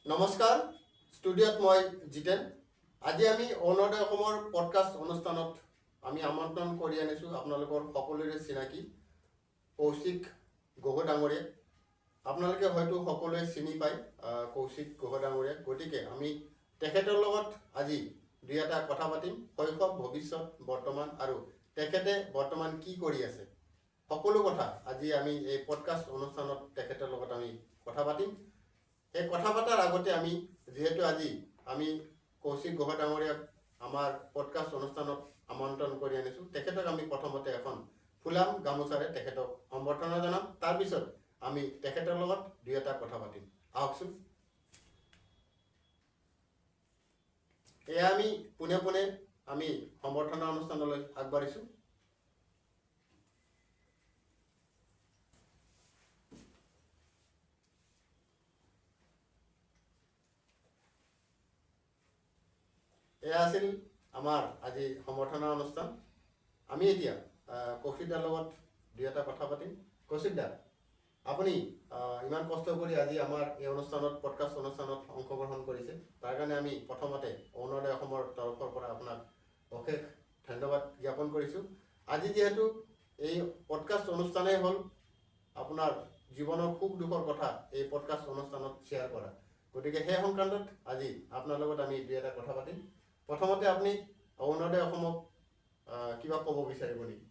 নমস্কাৰ ষ্টুডিঅ'ত মই জিতেন। আজি আমি অৰুণোদয় অসমৰ পডকাষ্ট অনুষ্ঠানত আমি আমন্ত্ৰণ কৰি আনিছোঁ আপোনালোকৰ সকলোৰে চিনাকি কৌশিক গগৈ ডাঙৰীয়া। আপোনালোকে হয়তো সকলোৱে চিনি পায় কৌশিক গগৈ ডাঙৰীয়া। গতিকে আমি তেখেতৰ লগত আজি দুই এটা কথা পাতিম। শৈশৱ, ভৱিষ্যত, বৰ্তমান আৰু তেখেতে বৰ্তমান কি কৰি আছে, সকলো কথা আজি আমি এই পডকাষ্ট অনুষ্ঠানত তেখেতৰ লগত আমি কথা পাতিম। এই কথা পতাৰ আগতে আমি যিহেতু আজি আমি কৌশিক গগৈ ডাঙৰীয়াক আমাৰ পডকাষ্ট অনুষ্ঠানত আমন্ত্ৰণ কৰি আনিছোঁ, তেখেতক আমি প্ৰথমতে এখন ফুলাম গামোচাৰে তেখেতক সম্বৰ্ধনা জনাম। তাৰপিছত আমি তেখেতৰ লগত দুই এটা কথা পাতিম। আহকচোন। এয়া আমি পোনে পোনে আমি সম্বৰ্ধনা অনুষ্ঠানলৈ আগবাঢ়িছোঁ। এয়া আছিল আমাৰ আজি সম্বৰ্ধনা অনুষ্ঠান। আমি এতিয়া কৌশিক দাৰ লগত দুই এটা কথা পাতিম। কৌশিক দা, আপুনি ইমান কষ্ট কৰি আজি আমাৰ এই অনুষ্ঠানত পডকাষ্ট অনুষ্ঠানত অংশগ্ৰহণ কৰিছে, তাৰ কাৰণে আমি প্ৰথমতে অৰুণোদয় অসমৰ তৰফৰ পৰা আপোনাক অশেষ ধন্যবাদ জ্ঞাপন কৰিছোঁ। আজি যিহেতু এই পডকাষ্ট অনুষ্ঠানেই হ'ল আপোনাৰ জীৱনৰ সুখ দুখৰ কথা এই পডকাষ্ট অনুষ্ঠানত শ্বেয়াৰ কৰা, গতিকে সেই সংক্ৰান্তত আজি আপোনাৰ লগত আমি দুই এটা কথা পাতিম। প্ৰথমতে আপুনি অৰুণোদয় অসমক কিবা ক'ব বিচাৰিব নেকি?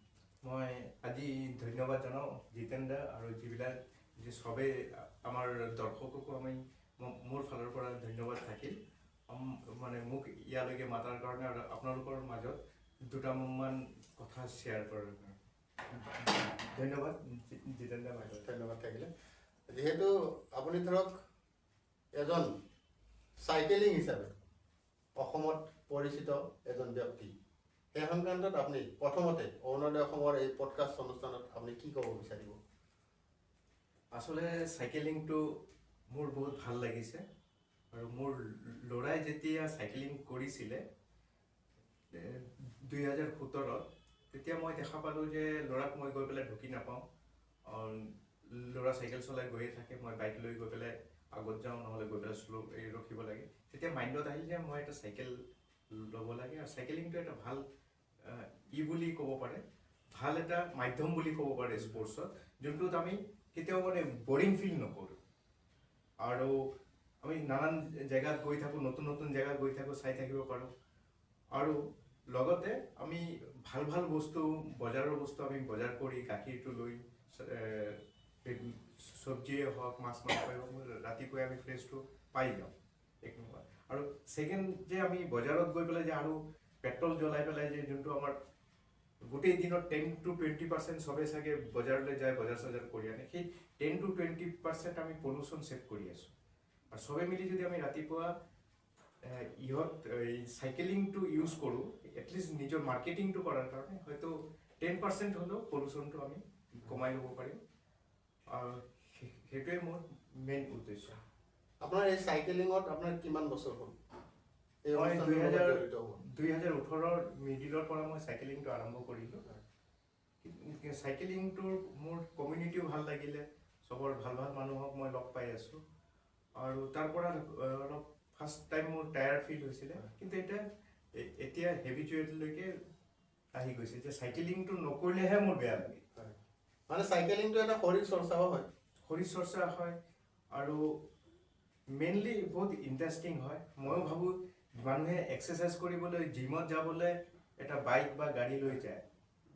মই আজি ধন্যবাদ জনাওঁ জিতেন দা আৰু যিবিলাক যে সবে আমাৰ দৰ্শককো আমি মোৰ ফালৰ পৰা ধন্যবাদ থাকিল মানে মোক ইয়ালৈকে মাতাৰ কাৰণে আৰু আপোনালোকৰ মাজত দুটামান কথা শ্বেয়াৰ কৰাৰ কাৰণে ধন্যবাদ জিতেন দা। ধন্যবাদ থাকিলে। যিহেতু আপুনি ধৰক এজন চাইকেলিং হিচাপে অসমত পৰিচিত এজন ব্যক্তি, সেই সংক্ৰান্তত আপুনি প্ৰথমতে অৰুণোদয় অসমৰ এই পডকাষ্ট অনুষ্ঠানত আপুনি কি ক'ব বিচাৰিব? আচলতে চাইকেলিংটো মোৰ বহুত ভাল লাগিছে আৰু মোৰ ল'ৰাই যেতিয়া চাইকেলিং কৰিছিলে 2017, তেতিয়া মই দেখা পালোঁ যে ল'ৰাক মই গৈ পেলাই ঢুকি নাপাওঁ। ল'ৰা চাইকেল চলাই গৈয়ে থাকে, মই বাইক লৈ গৈ পেলাই আগত যাওঁ, নহ'লে গৈ পেলাই ৰখিব লাগে। তেতিয়া মাইণ্ডত আহিল যে মই এটা চাইকেল ল'ব লাগে আৰু চাইকেলিংটো এটা ভাল বুলি ক'ব পাৰে, ভাল এটা মাধ্যম বুলি ক'ব পাৰে স্পৰ্টছত, যোনটোত আমি কেতিয়াও মানে বৰিং ফিল নকৰোঁ আৰু আমি নানান জেগাত গৈ থাকোঁ, নতুন নতুন জেগাত গৈ থাকোঁ, চাই থাকিব পাৰোঁ আৰু লগতে আমি ভাল ভাল বস্তু, বজাৰৰ বস্তু আমি বজাৰ কৰি গাখীৰটো লৈ চব্জিয়ে হওক, মাছ মাংসই হওক, ৰাতিপুৱাই আমি ফ্ৰেছটো পাই যাওঁ এক নম্বৰ। আৰু ছেকেণ্ড যে আমি বজাৰত গৈ পেলাই যে আৰু পেট্ৰল জ্বলাই পেলাই যে যোনটো আমাৰ গোটেই দিনত 10 to 20% সবে চাগে বজাৰলৈ যায়, বজাৰ চজাৰ কৰি আনে, সেই 10 to 20% আমি পলিউশ্যন ছেভ কৰি আছোঁ। আৰু সবে মিলি যদি আমি ৰাতিপুৱা চাইকেলিংটো ইউজ কৰোঁ, এটলিষ্ট নিজৰ মাৰ্কেটিংটো কৰাৰ কাৰণে, হয়তো 10% হ'লেও পলিউশ্যনটো আমি কমাই ল'ব পাৰিম আৰু সেইটোৱে মোৰ মেইন উদ্দেশ্য। আপোনাৰ এই চাইকেলিঙত আপোনাৰ কিমান বছৰ হ'ল? মই 2018 মিডিলৰ পৰা মই চাইকেলিংটো আৰম্ভ কৰিলোঁ। চাইকেলিংটোৰ মোৰ কমিউনিটিও ভাল লাগিলে, চবৰ ভাল ভাল মানুহক মই লগ পাই আছোঁ আৰু তাৰ পৰা অলপ ফাৰ্ষ্ট টাইম মোৰ টায়াৰ্ড ফিল হৈছিলে, কিন্তু এতিয়া হেবিচুৱেটলৈকে আহি গৈছে যে চাইকেলিংটো নকৰিলেহে মোৰ বেয়া লাগে। মানে চাইকেলিংটো এটা শৰীৰ চৰ্চাও হয়, শৰীৰ চৰ্চা হয় আৰু মেইনলি বহুত ইণ্টাৰেষ্টিং হয়। ময়ো ভাবোঁ মানুহে এক্সাৰচাইজ কৰিবলৈ, জিমত যাবলৈ এটা বাইক বা গাড়ী লৈ যায়।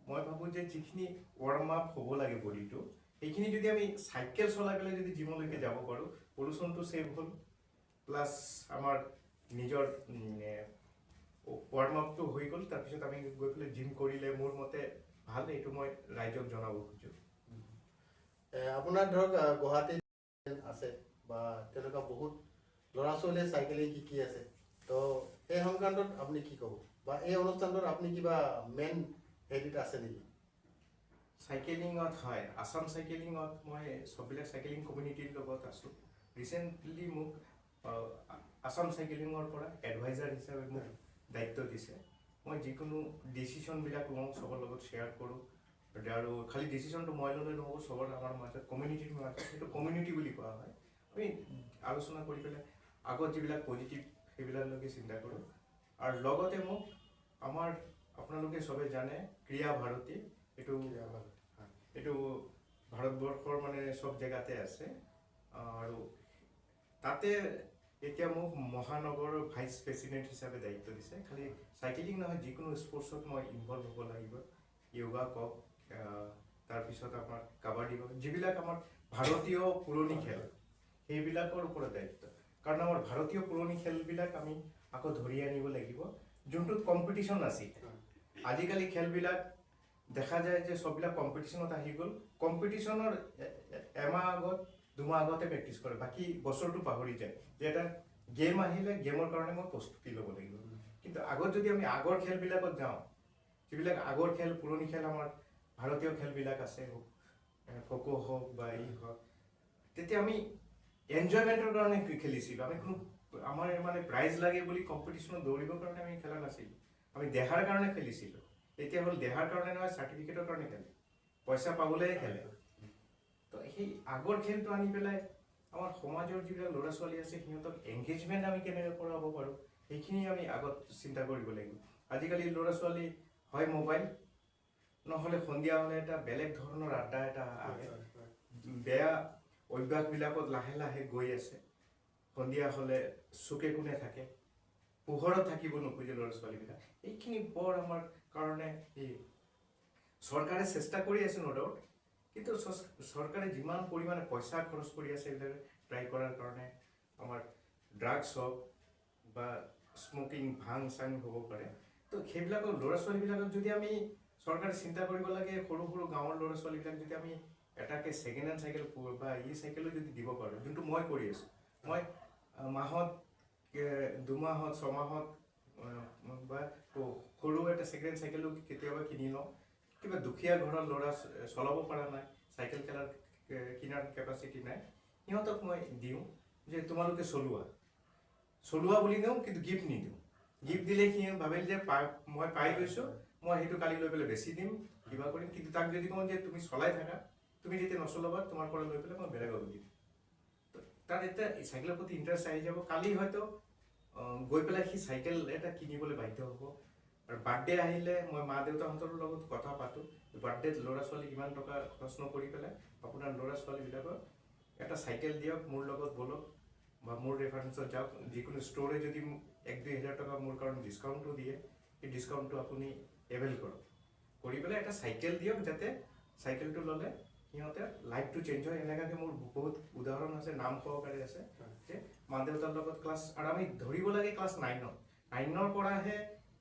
মই ভাবোঁ যে যিখিনি ৱাৰ্ম আপ হ'ব লাগে বডিটো, সেইখিনি যদি আমি চাইকেল চলাই পেলাই যদি জিমলৈকে যাব পাৰোঁ, পলিউশ্যনটো ছেভ হ'ল, প্লাছ আমাৰ নিজৰ ৱাৰ্ম আপটো হৈ গ'ল, তাৰপিছত আমি গৈ পেলাই জিম কৰিলে মোৰ মতে ভাল। এইটো মই ৰাইজক জনাব খোজোঁ। আপোনাৰ ধৰক গুৱাহাটীত আছে বা তেনেকুৱা বহুত ল'ৰা ছোৱালীয়ে চাইকেলিং শিকি আছে, তো সেই সংক্ৰান্তত আপুনি কি ক'ব, বা এই অনুষ্ঠানটোত আপুনি কিবা মেইন হেৰিত আছে নেকি? চাইকেলিঙত হয়, আছাম চাইকেলিঙত মই চববিলাক চাইকেলিং কমিউনিটিৰ লগত আছোঁ। ৰিচেণ্টলি মোক আছাম চাইকেলিঙৰ পৰা এডভাইজাৰ হিচাপে মোক দায়িত্ব দিছে। মই যিকোনো ডিচিশ্যনবিলাক লওঁ, চবৰ লগত শ্বেয়াৰ কৰোঁ আৰু খালি ডিচিশ্যনটো মই ল'লে নহ'ব, চবৰ আমাৰ মাজত কমিউনিটিৰ মাজত, সেইটো কমিউনিটি বুলি কোৱা হয়। আমি আলোচনা কৰি পেলাই আগত যিবিলাক পজিটিভ সেইবিলাকলৈকে চিন্তা কৰোঁ আৰু লগতে মোক আমাৰ আপোনালোকে চবে জানে ক্ৰীড়া ভাৰতী এইটো এইটো ভাৰতবৰ্ষৰ মানে চব জেগাতে আছে আৰু তাতে এতিয়া মোক মহানগৰৰ ভাইচ প্ৰেচিডেণ্ট হিচাপে দায়িত্ব দিছে খালি চাইকেলিং নহয় যিকোনো স্পৰ্টছত মই ইনভলভ হ'ব লাগিব য়োগা কওক তাৰপিছত আমাৰ কাবাডী কওক যিবিলাক আমাৰ ভাৰতীয় পুৰণি খেল সেইবিলাকৰ ওপৰত দায়িত্ব কাৰণ আমাৰ ভাৰতীয় পুৰণি খেলবিলাক আমি আকৌ ধৰি আনিব লাগিব যোনটোত কম্পিটিশ্যন আছিল আজিকালি খেলবিলাক দেখা যায় যে সববিলাক কম্পিটিশ্যনত আহি গ'ল কম্পিটিশ্যনৰ এমাহ আগত 2 মাহ আগতে প্ৰেক্টিছ কৰে বাকী বছৰটো পাহৰি যায় যে এটা গেম আহিলে গেমৰ কাৰণে মই প্ৰস্তুতি ল'ব লাগিব কিন্তু আগত যদি আমি আগৰ খেলবিলাকত যাওঁ যিবিলাক আগৰ খেল পুৰণি খেল আমাৰ ভাৰতীয় খেলবিলাক আছে খো হওক বা হওক তেতিয়া আমি এনজয়মেণ্টৰ কাৰণে খেলিছিলোঁ আমি কোনো আমাৰ মানে প্ৰাইজ লাগে বুলি কম্পিটিশ্যনত দৌৰিবৰ কাৰণে আমি খেলা নাছিলোঁ আমি দেহাৰ কাৰণে খেলিছিলোঁ এতিয়া হ'ল দেহাৰ কাৰণে নহয় চাৰ্টিফিকেটৰ কাৰণে খেলে পইচা পাবলৈহে খেলে তো সেই আগৰ খেলটো আনি পেলাই আমাৰ সমাজৰ যিবিলাক ল'ৰা ছোৱালী আছে সিহঁতক এংগেজমেণ্ট আমি কেনেকৈ কৰাব পাৰোঁ সেইখিনি আমি আগত চিন্তা কৰিব লাগিব আজিকালি ল'ৰা ছোৱালী হয় মোবাইল নহ'লে সন্ধিয়া হ'লে এটা বেলেগ ধৰণৰ আড্ডা এটা আহে বেয়া অভ্যাসবিলাকত লাহে লাহে গৈ আছে সন্ধিয়া হ'লে চুকে কোণে থাকে পোহৰত থাকিব নোখোজে ল'ৰা ছোৱালীবিলাক এইখিনি বৰ আমাৰ কাৰণে এই চৰকাৰে চেষ্টা কৰি আছে ন ডাউট কিন্তু চৰকাৰে যিমান পৰিমাণে পইচা খৰচ কৰি আছে এইবিলাক ট্ৰাই কৰাৰ কাৰণে আমাৰ ড্ৰাগছ হওক বা স্মকিং ভাং চাং হ'ব পাৰে তো সেইবিলাকৰ ল'ৰা ছোৱালীবিলাকক যদি আমি চৰকাৰে চিন্তা কৰিব লাগে সৰু সৰু গাঁৱৰ ল'ৰা ছোৱালীবিলাক যদি আমি এটাকে ছেকেণ্ড হেণ্ড চাইকেল বা চাইকেলো যদি দিব পাৰোঁ যোনটো মই কৰি আছোঁ মই মাহত 2 মাহত 6 মাহত বা সৰু এটা ছেকেণ্ড হেণ্ড চাইকেলো কেতিয়াবা কিনি লওঁ কিবা দুখীয়া ঘৰৰ ল'ৰা চলাব পৰা নাই চাইকেল কিনাৰ কেপাচিটি নাই সিহঁতক মই দিওঁ যে তোমালোকে চলোৱা বুলি দিওঁ কিন্তু গিফ্ট নিদিওঁ গিফ্ট দিলে সিহঁত ভাবিল যে মই পাই গৈছোঁ মই সেইটো কালি লৈ পেলাই বেছি দিম কিবা কৰিম কিন্তু তাক যদি কওঁ যে তুমি চলাই থাকা তুমি যেতিয়া নচলাবা তোমাৰ পৰা লৈ পেলাই মই বেলেগক দিম তাত এতিয়া চাইকেলৰ প্ৰতি ইণ্টাৰেষ্ট আহি যাব কালি হয়তো গৈ পেলাই সি চাইকেল এটা কিনিবলৈ বাধ্য হ'ব আৰু বাৰ্থডে আহিলে মই মা দেউতাহঁতৰ লগত কথা পাতোঁ বাৰ্থডেত ল'ৰা ছোৱালীক ইমান টকা খৰচ নকৰি পেলাই আপোনাৰ ল'ৰা ছোৱালীবিলাকক এটা চাইকেল দিয়ক মোৰ লগত বলক বা মোৰ ৰেফাৰেঞ্চত যাওক যিকোনো ষ্ট'ৰে যদি 1-2 হাজাৰ টকা মোৰ কাৰণে ডিছকাউণ্টো দিয়ে সেই ডিছকাউণ্টটো আপুনি এভেইল কৰক কৰি পেলাই এটা চাইকেল দিয়ক যাতে চাইকেলটো ল'লে সিহঁতে লাইফটো চেঞ্জ হয় এনেকুৱাকৈ মোৰ বহুত উদাহৰণ আছে নাম সহকাৰে আছে যে মা দেউতাৰ লগত ক্লাছ আৰু আমি ধৰিব লাগে ক্লাছ 9ৰ পৰাহে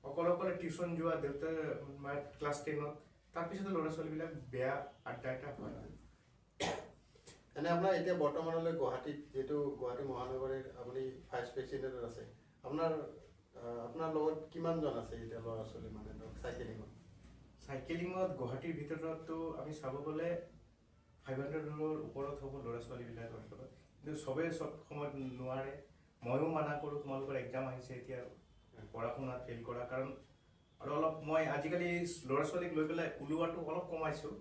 অকলে টিউশ্যন যোৱা দেউতাৰ ক্লাছ 10ত তাৰপিছতে ল'ৰা ছোৱালীবিলাক বেয়া আড্ডা এটা হয় এনে আপোনাৰ এতিয়া বৰ্তমানলৈ গুৱাহাটীত যিহেতু গুৱাহাটী মহানগৰীৰ আপুনি ভাইচ প্ৰেচিডেণ্টত আছে আপোনাৰ লগত কিমানজন আছে এতিয়া ল'ৰা ছোৱালী মানে ধৰক চাইকেলিঙত গুৱাহাটীৰ ভিতৰততো আমি চাব গ'লে 500ৰ ওপৰত হ'ব ল'ৰা ছোৱালীবিলাকৰ লগত কিন্তু চবেই চব সময়ত নোৱাৰে ময়ো মানা কৰোঁ তোমালোকৰ এক্সাম আহিছে এতিয়া পঢ়া শুনাত ফেইল কৰা কাৰণ আৰু অলপ মই আজিকালি ল'ৰা ছোৱালীক লৈ পেলাই ওলোৱাটো অলপ কমাইছোঁ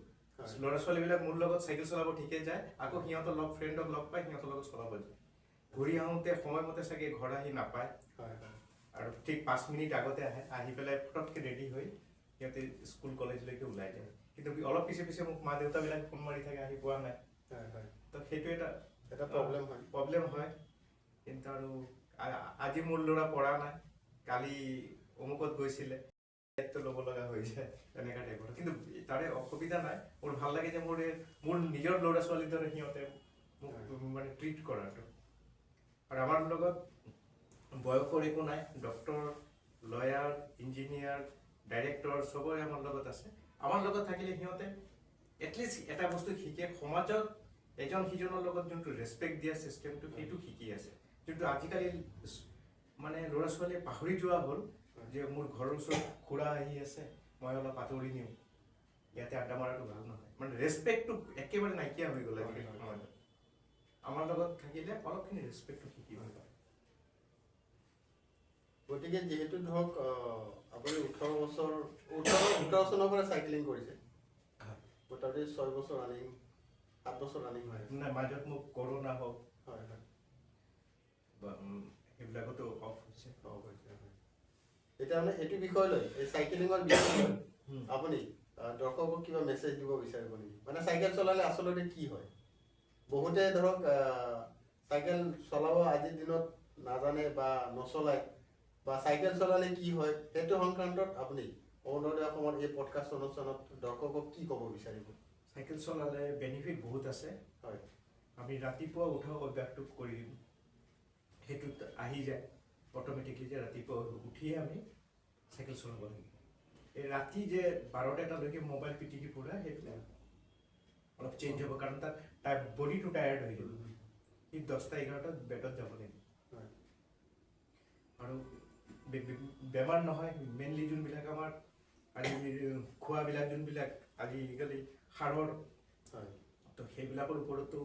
ল'ৰা ছোৱালীবিলাক মোৰ লগত চাইকেল চলাব ঠিকে যায় আকৌ সিহঁতৰ ফ্ৰেণ্ডক লগ পাই সিহঁতৰ লগত চলাব যায় ঘূৰি আহোঁতে সময়মতে চাগে ঘৰ আহি নাপায় আৰু ঠিক 5 মিনিট আগতে আহি পেলাই ফটককৈ ৰেডি হৈ সিহঁতে স্কুল কলেজলৈকে ওলাই যায় কিন্তু অলপ পিছে মোক মা দেউতাবিলাক ফোন মাৰি থাকে আহি পোৱা নাই তো সেইটো এটা প্ৰব্লেম হয় কিন্তু আৰু আজি মোৰ ল'ৰা পঢ়া নাই কালি অমুকত গৈছিলে দায়িত্ব ল'ব লগা হৈ যায় তেনেকুৱা টাইপৰ কিন্তু তাৰে অসুবিধা নাই মোৰ ভাল লাগে যে মোৰ নিজৰ ল'ৰা ছোৱালীৰ দৰে সিহঁতে মোক মানে ট্ৰিট কৰাটো আৰু আমাৰ লগত বয়সৰ একো নাই ডক্টৰ লয়াৰ ইঞ্জিনিয়াৰ ডাইৰেক্টৰ চবৰে আমাৰ লগত আছে আমাৰ লগত থাকিলে সিহঁতে এটলিষ্ট এটা বস্তু শিকে সমাজত এজন সিজনৰ লগত যোনটো ৰেচপেক্ট দিয়া চিষ্টেমটো সেইটো শিকি আছে যোনটো আজিকালি মানে ল'ৰা ছোৱালীয়ে পাহৰি যোৱা হ'ল যে মোৰ ঘৰৰ ওচৰত খুৰা আহি আছে মই অলপ আঁতৰি নিওঁ ইয়াতে আড্ডা মাৰাটো ভাল নহয় মানে ৰেচপেক্টটো একেবাৰে নাইকিয়া হৈ গ'ল আজিকালি সমাজত আমাৰ লগত থাকিলে অলপখিনি ৰেচপেক্টটো শিকিব পাৰে গতিকে যিহেতু ধৰক আপুনি 18 চনৰ পৰা চাইকেলিং কৰিছে মোটামুটি 6 বছৰ ৰানিং 7 বছৰ ৰানিং হয় নাই মাজত মোক কৰোণা হওক হয় হৈছে এতিয়া মানে এইটো বিষয় লৈ এই চাইকেলিঙৰ বিষয় লৈ আপুনি দৰ্শকক কিবা মেছেজ দিব বিচাৰিব নেকি মানে চাইকেল চলালে আচলতে কি হয় বহুতে ধৰক চাইকেল চলাব আজিৰ দিনত নাজানে বা নচলায় বা চাইকেল চলালে কি হয় সেইটো সংক্ৰান্তত আপুনি অৰুণোদয় অসমৰ এই পডকাষ্ট অনুষ্ঠানত দৰ্শকক কি ক'ব বিচাৰিব চাইকেল চলালে বেনিফিট বহুত আছে হয় আমি ৰাতিপুৱা উঠা অভ্যাসটো কৰি দিম সেইটোত আহি যায় অট'মেটিকলি যে ৰাতিপুৱা উঠিয়ে আমি চাইকেল চলাব লাগে এই ৰাতি যে 12টালৈকে মোবাইল পিটিকি ফুৰা সেইবিলাক অলপ চেঞ্জ হ'ব কাৰণ তাৰ বডিটো টায়াৰ্ড হৈ যাব সি 10টা 11টাত বেডত যাব লাগিব আৰু বেমাৰ নহয় মেইনলি যোনবিলাক আমাৰ আজি খোৱাবিলাক যোনবিলাক আজিকালি সাৰৰ তো সেইবিলাকৰ ওপৰতো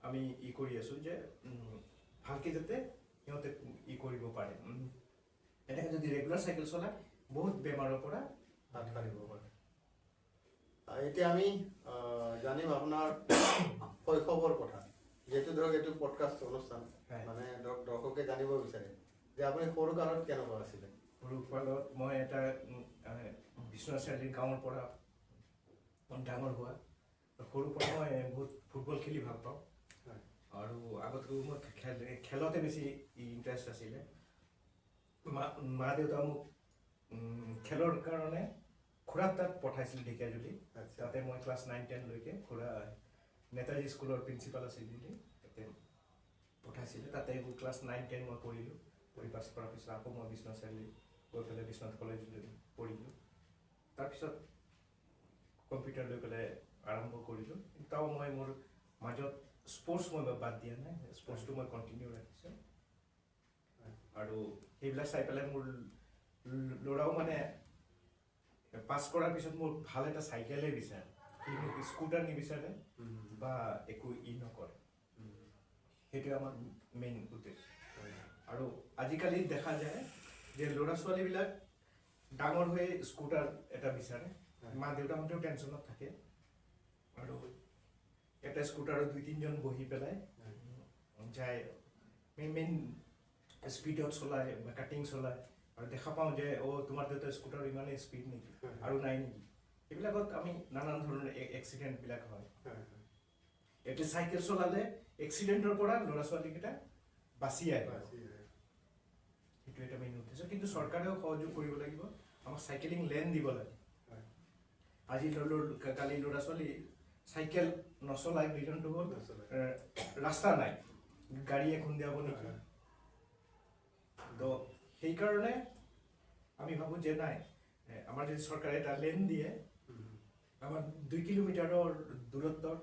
আমি কৰি আছোঁ যে ভালকৈ যাতে সিহঁতে কৰিব পাৰে এনেকৈ যদি ৰেগুলাৰ চাইকেল চলায় বহুত বেমাৰৰ পৰা হাত সাৰিব পাৰে এতিয়া আমি জানিম আপোনাৰ শৈশৱৰ কথা যিহেতু ধৰক এইটো পডকাষ্ট অনুষ্ঠান মানে ধৰক দৰ্শকে জানিব বিচাৰে যে আপুনি সৰু কালত কেনেকুৱা আছিলে সৰু কালত মই এটা বিশ্বনাথ চাৰিআলি গাঁৱৰ পৰা ডাঙৰ হোৱা সৰুৰ পৰা মই বহুত ফুটবল খেলি ভাল পাওঁ আৰু আগতকৈ মোৰ খেলতে বেছি ইণ্টাৰেষ্ট আছিলে মা দেউতা মোক খেলৰ কাৰণে খুৰাক তাত পঠাইছিল ঢেকীয়াজুলি তাতে মই ক্লাছ 9-10লৈকে খুৰা নেতাজী স্কুলৰ প্ৰিন্সিপাল আছিল বুলি তাতে পঠাইছিলে তাতে ক্লাছ 9-10 মই পঢ়িলোঁ পঢ়ি পাছ কৰাৰ পিছত আকৌ মই বিশ্বনাথ চাৰিআলি গৈ পেলাই বিশ্বনাথ কলেজলৈ পঢ়িলোঁ তাৰপিছত কম্পিউটাৰ লৈ পেলাই আৰম্ভ কৰিলোঁ তাও মই মোৰ মাজত স্পৰ্টছ মই বাদ দিয়া নাই স্পৰ্টছটো মই কণ্টিনিউ ৰাখিছোঁ আৰু সেইবিলাক চাই পেলাই মোৰ ল'ৰাও মানে পাছ কৰাৰ পিছত মোৰ ভাল এটা চাইকেলেই বিচাৰে সি মোক স্কুটাৰ নিবিচাৰে বা একো নকৰে সেইটোৱে আমাৰ মেইন উদ্দেশ্য আৰু আজিকালি দেখা যায় যে ল'ৰা ছোৱালীবিলাক ডাঙৰ হৈ স্কুটাৰ এটা বিচাৰে মা দেউতাহঁতেও টেনশ্যনত থাকে আৰু এটা স্কুটাৰত 2-3জন বহি পেলাই যায় মেইন স্পীডত চলায় বা কাটিং চলায় আৰু দেখা পাওঁ যে তোমাৰ দেউতাৰ স্কুটাৰ ইমানেই স্পীড নেকি আৰু নাই নেকি সেইবিলাকত আমি নানান ধৰণৰ এক্সিডেণ্টবিলাক হয় এতিয়া চাইকেল চলালে এক্সিডেণ্টৰ পৰা ল'ৰা ছোৱালীকেইটা বাচি আহে সেইটো এটা মেইন উদ্দেশ্য কিন্তু চৰকাৰেও সহযোগ কৰিব লাগিব আমাক চাইকেলিং লেন দিব লাগে আজি কালি ল'ৰা ছোৱালী চাইকেল নচলাই ৰিজনটো হ'ল ৰাস্তা নাই গাড়ীয়ে খুন্দিয়াব নেকি তো সেইকাৰণে আমি ভাবোঁ যে নাই আমাৰ যদি চৰকাৰে এটা লেন দিয়ে আমাৰ 2 কিলোমিটাৰৰ দূৰত্বৰ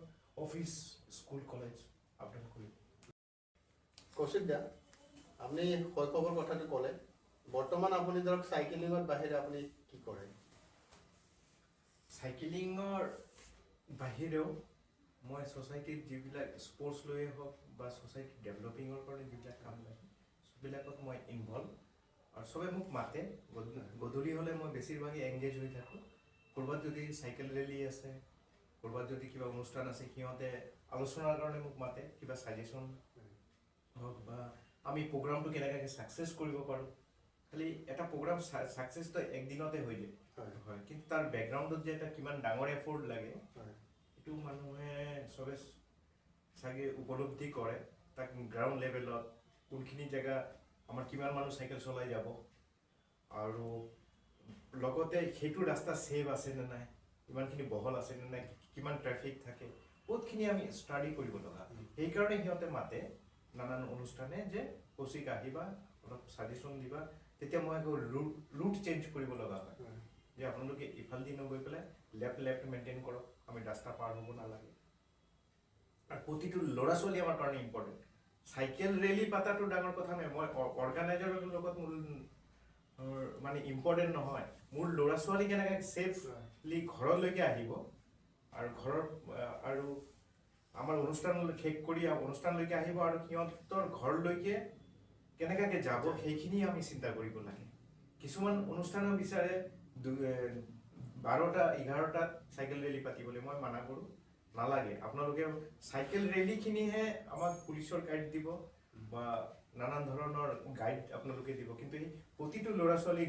office school college up down কৰিব কৌশিক দা আপুনি শৈশৱৰ কথাটো ক'লে বৰ্তমান আপুনি ধৰক চাইকেলিঙৰ বাহিৰে আপুনি কি কৰে চাইকেলিঙৰ বাহিৰেও মই ছ'চাইটিত যিবিলাক স্পৰ্টছ লৈয়ে হওক বা ছ'চাইটি ডেভেলপিঙৰ কাৰণে যিবিলাক কাম লাগে সববিলাকত মই ইনভলভ আৰু চবে মোক মাতে গধূলি হ'লে মই বেছিভাগেই এংগেজ হৈ থাকোঁ ক'ৰবাত যদি চাইকেল ৰেলী আছে ক'ৰবাত যদি কিবা অনুষ্ঠান আছে সিহঁতে আলোচনাৰ কাৰণে মোক মাতে কিবা ছাজেশ্যন হওক বা আমি প্ৰগ্ৰামটো কেনেকৈ ছাকচেছ কৰিব পাৰোঁ খালি এটা প্ৰগ্ৰাম ছাকচেছটো একদিনতে হৈ যায় হয় কিন্তু তাৰ বেকগ্ৰাউণ্ডত যে এটা কিমান ডাঙৰ এফৰ্ট লাগে সেইটো মানুহে চবে চাগে উপলব্ধি কৰে তাক গ্ৰাউণ্ড লেভেলত কোনখিনি জেগা আমাৰ কিমান মানুহ চাইকেল চলাই যাব আৰু লগতে সেইটো ৰাস্তা ছেফ আছে নে নাই ইমানখিনি বহল আছে নে নাই কিমান ট্ৰেফিক থাকে বহুতখিনি আমি ষ্টাডি কৰিব লগা সেইকাৰণে সিহঁতে মাতে নানান অনুষ্ঠানে যে কৌশিক আহিবা অলপ ছাজেশ্যন দিবা তেতিয়া মই আকৌ ৰুট চেঞ্জ কৰিব লগা হয় যে আপোনালোকে ইফালদি নগৈ পেলাই লেফ্ট মেইনটেইন কৰক আমি ৰাস্তা পাৰ হ'ব নালাগে আৰু প্ৰতিটো ল'ৰা ছোৱালী আমাৰ কাৰণে ইম্পৰ্টেণ্ট চাইকেল ৰেলী পাতাটো ডাঙৰ কথা নহয় মই অৰ্গেনাইজাৰৰ লগত মোৰ মানে ইম্পৰ্টেণ্ট নহয় মোৰ ল'ৰা ছোৱালী কেনেকৈ ছেফলি ঘৰলৈকে আহিব আৰু ঘৰৰ আৰু আমাৰ অনুষ্ঠান শেষ কৰি অনুষ্ঠানলৈকে আহিব আৰু সিহঁতৰ ঘৰলৈকে কেনেকৈ যাব সেইখিনি আমি চিন্তা কৰিব লাগে কিছুমান অনুষ্ঠানো বিচাৰে 12টা-11টাত চাইকেল ৰেলী পাতিবলৈ মই মানা কৰোঁ নালাগে আপোনালোকে চাইকেল ৰেলীখিনিহে আমাক পুলিচৰ গাইড দিব বা নানান ধৰণৰ গাইড আপোনালোকে দিব, কিন্তু এই প্ৰতিটো ল'ৰা ছোৱালী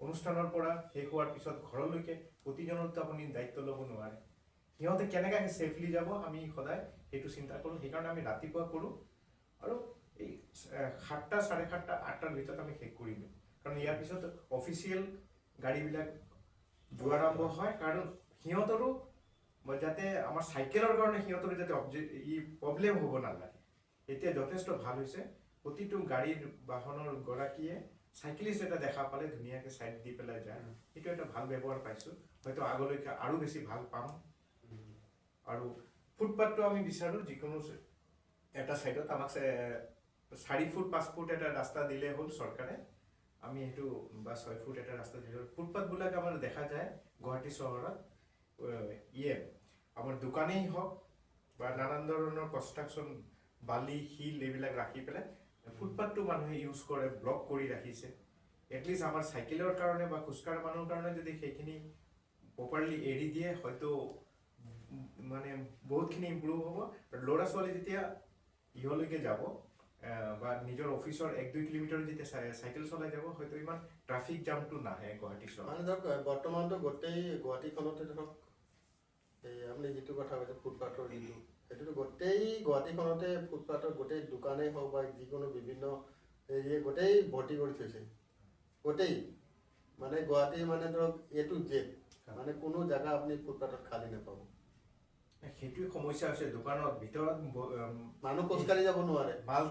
অনুষ্ঠানৰ পৰা শেষ হোৱাৰ পিছত ঘৰলৈকে প্ৰতিজনৰতো আপুনি দায়িত্ব ল'ব নোৱাৰে। সিহঁতে কেনেকৈ ছেফলি যাব আমি সদায় সেইটো চিন্তা কৰোঁ। সেইকাৰণে আমি ৰাতিপুৱা কৰোঁ আৰু এই 7টা, 7:30, 8টাৰ ভিতৰত আমি শেষ কৰি দিওঁ, কাৰণ ইয়াৰ পিছত অফিচিয়েল গাড়ীবিলাক যোৱা আৰম্ভ হয়। কাৰণ সিহঁতৰো যাতে আমাৰ চাইকেলৰ কাৰণে সিহঁতৰ যাতে প্ৰব্লেম হ'ব নালাগে, এতিয়া যথেষ্ট ভাল হৈছে। প্ৰতিটো গাড়ীৰ বাহনৰ গৰাকীয়ে চাইকেলিষ্ট এটা দেখা পালে ধুনীয়াকৈ ছাইড দি পেলাই যায়। সেইটো এটা ভাল ব্যৱহাৰ পাইছোঁ, হয়তো আগলৈকে আৰু বেছি ভাল পাম। আৰু ফুটপাথটো আমি বিচাৰোঁ যিকোনো এটা ছাইডত আমাক 4 ফুট 5 ফুট এটা ৰাস্তা দিলে হ'ল চৰকাৰে, আমি সেইটো বা 6 ফুট এটা ৰাস্তা দিলে হ'ল। ফুটপাথবিলাক আমাৰ দেখা যায় গুৱাহাটী চহৰত আমাৰ দোকানেই হওক বা নানান ধৰণৰ কনষ্ট্ৰাকশ্যন বালি শিল এইবিলাক ৰাখি পেলাই ফুটপাথটো মানুহে ইউজ কৰে, ব্লক কৰি ৰাখিছে। এটলিষ্ট আমাৰ চাইকেলৰ কাৰণে বা খোজকঢ়া মানুহৰ কাৰণে যদি সেইখিনি প্ৰপাৰলি এৰি দিয়ে হয়তো মানে বহুতখিনি ইম্প্ৰুভ হ'ব। ল'ৰা ছোৱালী যেতিয়া ইহলৈকে যাব বা নিজৰ অফিচৰ 1-2 কিলোমিটাৰ যেতিয়া চাইকেল চলাই যাব, হয়তো ইমান ট্ৰাফিক জামটো নাহে গুৱাহাটী চহৰত। মানে ধৰক বৰ্তমানতো গোটেই গুৱাহাটীখনতে ধৰক এই আপুনি যিটো কথা কৈছে ফুটপাথৰ যিটো, সেইটোতো গোটেই গুৱাহাটীখনতে ফুটপাথৰ গোটেই দোকানেই হওক বা যিকোনো বিভিন্ন হেৰিয়ে গোটেই ভৰ্তি কৰি থৈছে। গোটেই মানে গুৱাহাটী মানে ধৰক A to Z, মানে কোনো জেগা আপুনি ফুটপাথত খালী নাপাব। সেইটোৱে সমস্যা হৈছে, দোকানত ভিতৰত মানুহ খোজকাঢ়ি যাব নোৱাৰে। মাল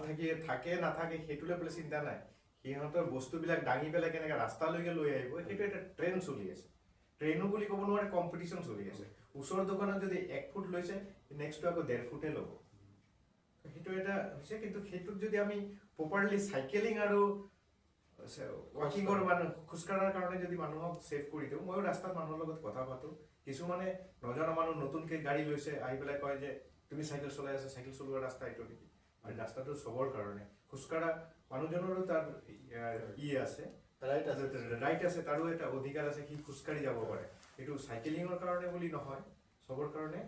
থাকে নাথাকে সেইটো লৈ পেলাই চিন্তা নাই, সিহঁতৰ বস্তুবিলাক দাঙি পেলাই কেনেকৈ ৰাস্তালৈকে লৈ আহিব সেইটো এটা ট্ৰেইন চলি আছে। ট্ৰেইনো বুলি ক'ব নোৱাৰে, কম্পিটিশ্যন চলি আছে। ওচৰৰ দোকানত যদি 1 ফুট লৈছে, নেক্সটটো আকৌ 1.5 ফুটে ল'ব। সেইটো এটা হৈছে, কিন্তু সেইটোত যদি আমি প্ৰপাৰলি চাইকেলিং আৰু ৱাকিঙৰ মানুহ খোজকঢ়াৰ কাৰণে যদি মানুহক ছেভ কৰি দিওঁ, ময়ো ৰাস্তাত মানুহৰ লগত কথা পাতোঁ। কিছুমানে নজনা মানুহ নতুনকৈ গাড়ী লৈছে, আহি পেলাই কয় যে তুমি চাইকেল চলাই আছা, চাইকেল চলোৱা ৰাস্তা এইটো নেকি? আৰু ৰাস্তাটো চবৰ কাৰণে, খোজকঢ়া মানুহজনৰো তাৰ আছে, ৰাইট আছে, তাৰো এটা অধিকাৰ আছে, সি খোজকাঢ়ি যাব পাৰে। এইটো চাইকেলিঙৰ কাৰণে বুলি নহয়, চবৰ কাৰণে